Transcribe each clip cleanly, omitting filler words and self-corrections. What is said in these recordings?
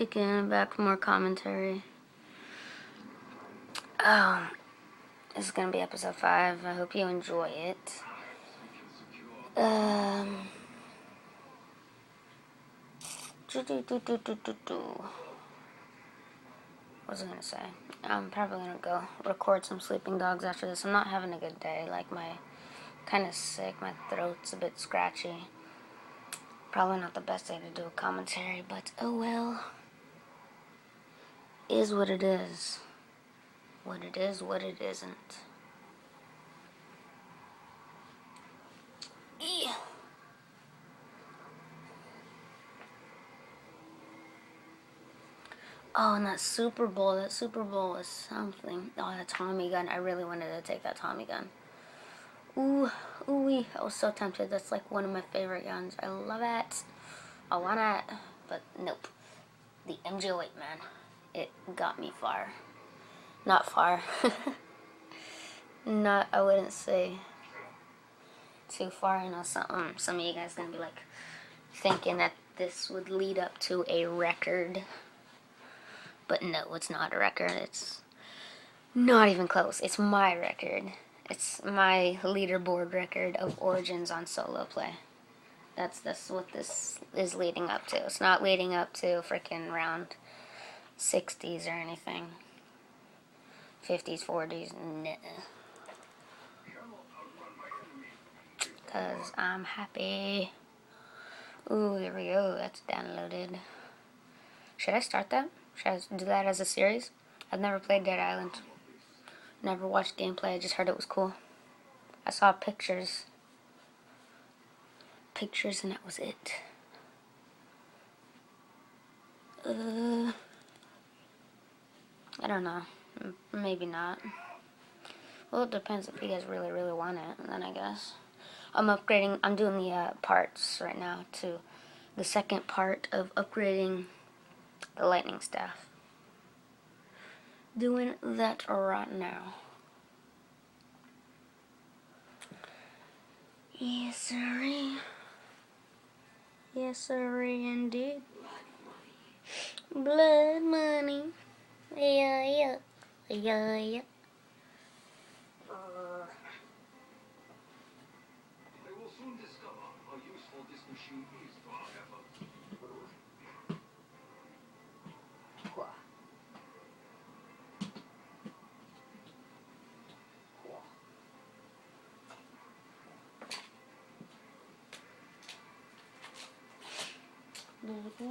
again, back for more commentary. This is gonna be episode 5. I hope you enjoy it. What was I gonna say? I'm probably gonna go record some Sleeping Dogs after this. I'm not having a good day. Like, my kind of sick. My throat's a bit scratchy. Probably not the best day to do a commentary, but oh well. Is what it is. What it is, what it isn't. Yeah. Oh, and that Super Bowl was something. Oh, that Tommy gun. I really wanted to take that Tommy gun. Ooh-wee. I was so tempted. That's like one of my favorite guns. I love it. I want it. But nope. The MG08, man. It got me far. Not far. Not, I wouldn't say too far. I know some of you guys gonna be like thinking that this would lead up to a record. But no, it's not a record. It's not even close. It's my record. It's my leaderboard record of Origins on solo play. That's what this is leading up to. It's not leading up to freaking round 60s or anything. 50s, 40s, nah. Because I'm happy. Ooh, here we go. That's downloaded. Should I start that? Should I do that as a series? I've never played Dead Island. Never watched gameplay. I just heard it was cool. I saw pictures. And that was it. I don't know. Maybe not. Well, it depends if you guys really, really want it. Then I guess. I'm upgrading. I'm doing the parts right now to the second part of upgrading the lightning staff. Doing that right now. Yes, sirree. Yes, sirree, indeed. Blood money. Yeah. They will soon discover how useful this machine is to our efforts.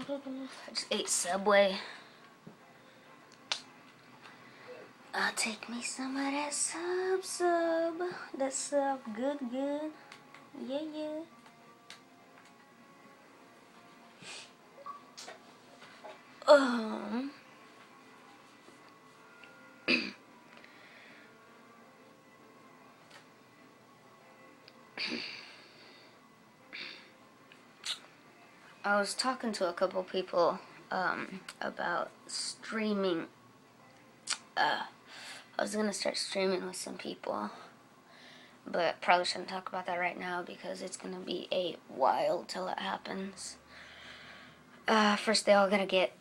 I just ate Subway. I'll take me some of that sub. That sub, good. Yeah. I was talking to a couple people about streaming. I was gonna start streaming with some people, but probably shouldn't talk about that right now because it's gonna be a while till it happens. First, they all gotta get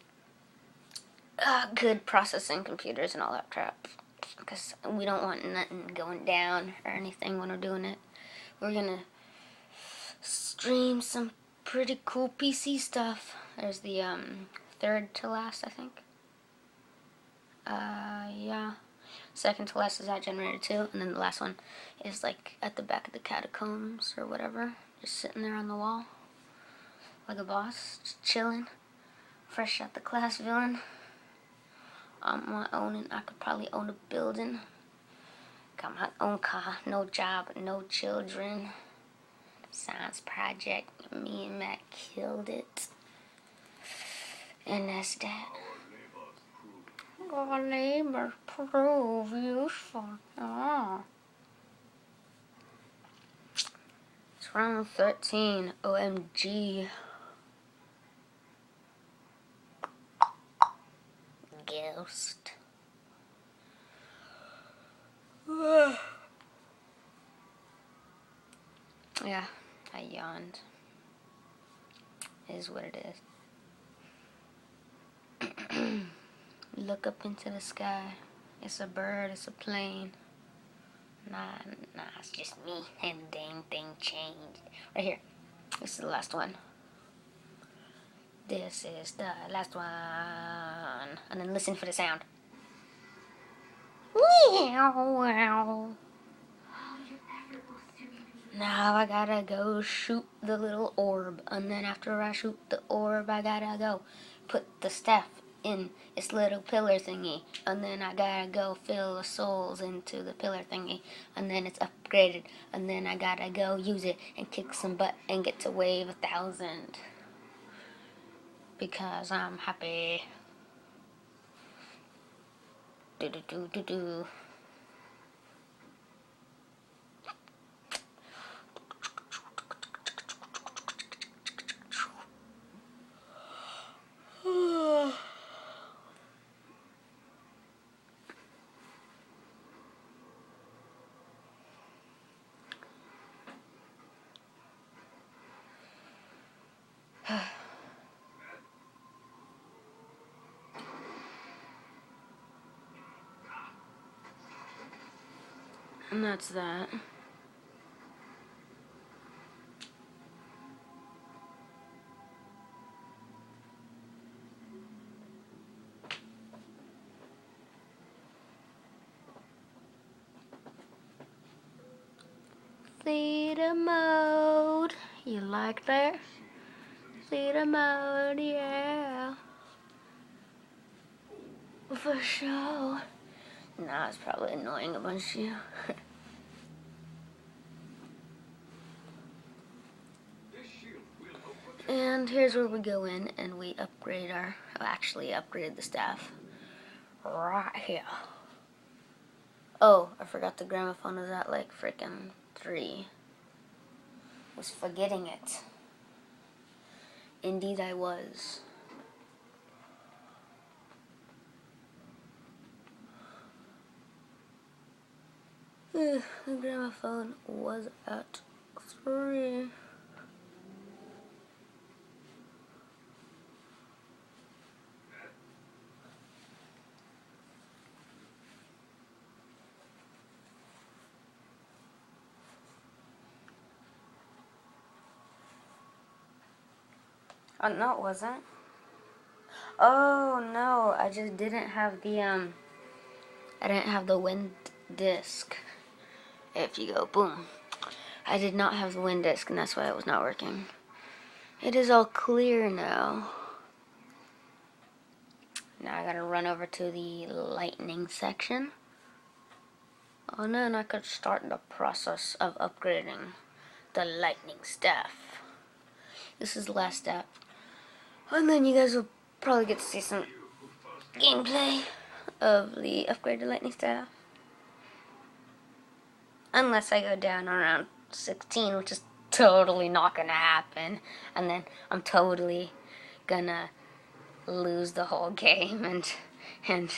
good processing computers and all that crap, because we don't want nothing going down or anything when we're doing it. We're gonna stream some pretty cool PC stuff. There's the third to last, I think. Yeah. Second to last is that Generator 2, and then the last one is like at the back of the catacombs or whatever, just sitting there on the wall like a boss, just chilling, fresh out the class villain. My own, and I could probably own a building. Got my own car, no job, no children. Science project, me and Matt killed it. And that's that. Our neighbors prove useful. Oh. It's round 13. OMG. Ghost. Yeah, I yawned. It is what it is. look up into the sky. It's a bird, it's a plane. Nah, it's just me, and the dang thing changed. Right here. This is the last one. This is the last one. And then listen for the sound. Meow. Now I gotta go shoot the little orb. And then after I shoot the orb, I gotta go put the staff in its little pillar thingy. And then I gotta go fill the souls into the pillar thingy. And then it's upgraded. And then I gotta go use it and kick some butt and get to wave 1,000. Because I'm happy. Do do do do do. And that's that. Theater mode. You like that? Theater mode, yeah. For sure. Nah, it's probably annoying a bunch of you. And here's where we go in and we upgrade upgrade the staff. Right here. Oh, I forgot the gramophone is at like freaking 3. Was forgetting it. Indeed I was. The gramophone was at 3. Oh, no, it wasn't. Oh, no, I just didn't have the, I didn't have the wind disc. If you go, boom. I did not have the wind disc, and that's why it was not working. It is all clear now. Now I gotta run over to the lightning section. Oh, and then I could start the process of upgrading the lightning staff. This is the last step. And then you guys will probably get to see some gameplay of the upgraded lightning staff. Unless I go down around 16, which is totally not gonna happen. And then I'm totally gonna lose the whole game and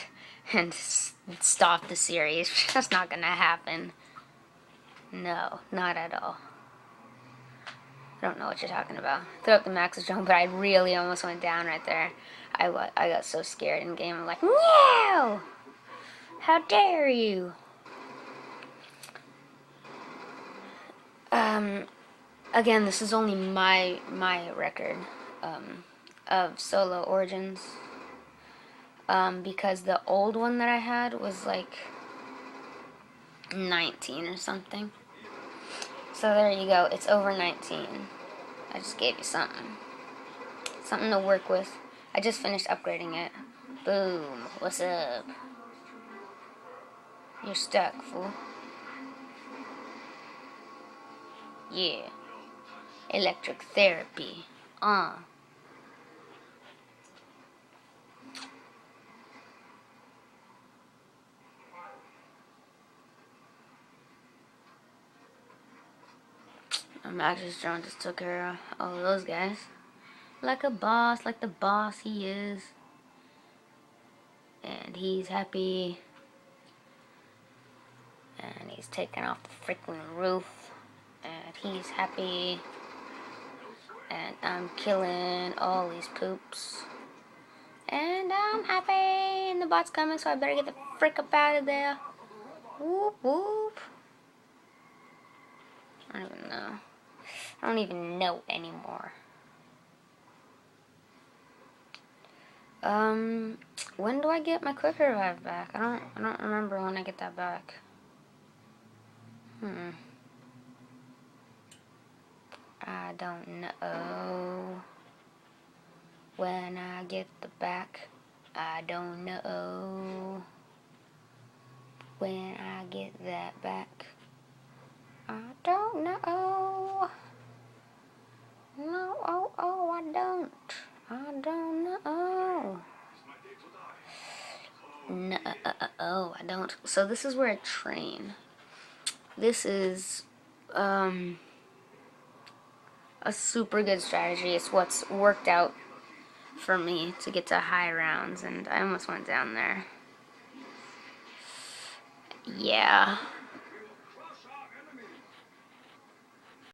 stop the series. That's not gonna happen. No, not at all. I don't know what you're talking about. Throw up the max jump, but I really almost went down right there. I got so scared in game. I'm like, no! How dare you? Again, this is only my record of solo origins. Because the old one that I had was like 19 or something. So there you go. It's over 19. I just gave you something. Something to work with. I just finished upgrading it. Boom. What's up? You're stuck, fool. Yeah. Electric therapy. Max's drone just took care of all of those guys. Like a boss, like the boss he is. And he's happy. And he's taking off the freaking roof. And he's happy. And I'm killing all these poops. And I'm happy. the bot's coming, so I better get the frick up out of there. Whoop, whoop. I don't even know. I don't even know anymore. When do I get my quick revive back? I don't remember when I get that back. I don't know when I get the back. I don't know when I get that back. I don't know. No, I don't. I don't know. No, I don't. So this is where I train. This is, a super good strategy. It's what's worked out for me to get to high rounds, and I almost went down there. Yeah.